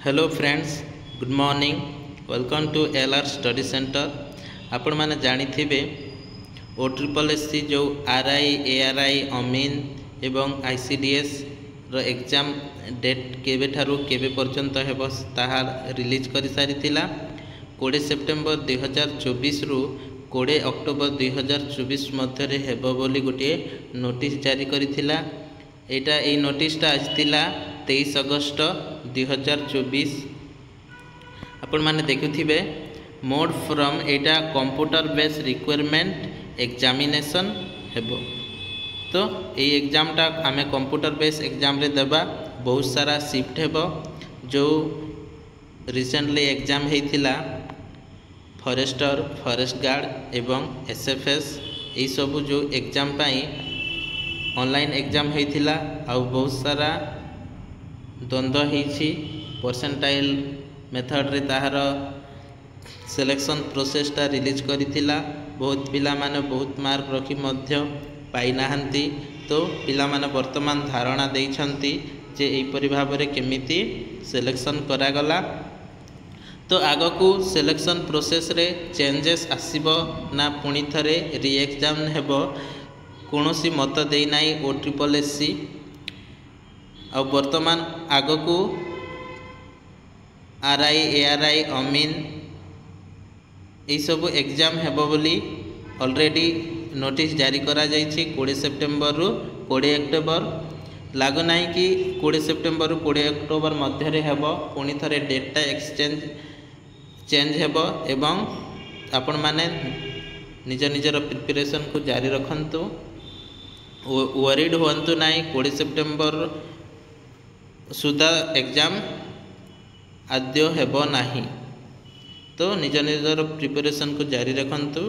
Hello friends, good morning. Welcome to LR study centre. आपण मैंने जानी थे OSSC जो RI, ARI, अमीन एवं ICDS रो एग्जाम डेट केबे ठारू केबे पर्यंत हेबो ताहा रिलीज कर सारी 20 सेप्टेम्बर 2024 रु 20 अक्टोबर 2024 मध्य हेबो बोली गोटे नोटिस जारी करिथिला। एटा ए नोटिसटा आजिला 23 अगस्त 2024। आपण माने देखुथिबे mode from Etah computer base requirement examination हेबो। तो ये एग्जामटा आमे कंप्यूटर बेस एग्जाम रे देबा। बहुत सारा शिफ्ट हेबो। जो रिसेंटली एग्जाम हेतिला फॉरेस्टर, फॉरेस्ट गार्ड एवं SFS ये सब जो एग्जाम पाई ऑनलाइन एग्जाम होइथिला। आ बहुत सारा द्वंद्व होइछि। परसेंटाइल मेथड रे ताहार सिलेक्शन प्रोसेसटा रिलीज करिथिला। बहुत पिला माने बहुत मार्क रखी मध्य पाई नाहंती। तो पिला माने वर्तमान धारणा देइछंती जे एपरि भाबरे केमिति सिलेक्शन करा गला। तो आगकू सिलेक्शन प्रोसेस रे चेंजेस आसीबो ना पुणी थरे री एग्जाम हेबो कोनोसी मत देई नाई OSSC। आ वर्तमान आगकू RI, ARI, अमीन ये सब एग्जाम हेबो बोली ऑलरेडी नोटिस जारी करा जाइछि 20 सेप्टेम्बर रु 20 अक्टोबर। लागु नाही कि 20 सेप्टेम्बर रु 20 अक्टोबर मध्य रे हेबो। पुणी थरे डेटटा चेंज हेबो एवं आपण माने निज निजर प्रिपरेशन को जारी रखंतु। वरीड हुअंतु नाही 20 सेप्टेम्बर सुधा एग्जाम आद्य हेबो नाही। तो निज निजर प्रिपरेशन को जारी रखंतु।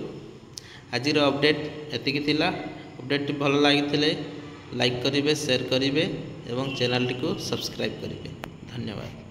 आजिर अपडेट एतिकी थिला। अपडेट भल लागिथिले लाइक करिवे, शेयर करिवे एवं चैनल को सब्सक्राइब करिवे। धन्यवाद।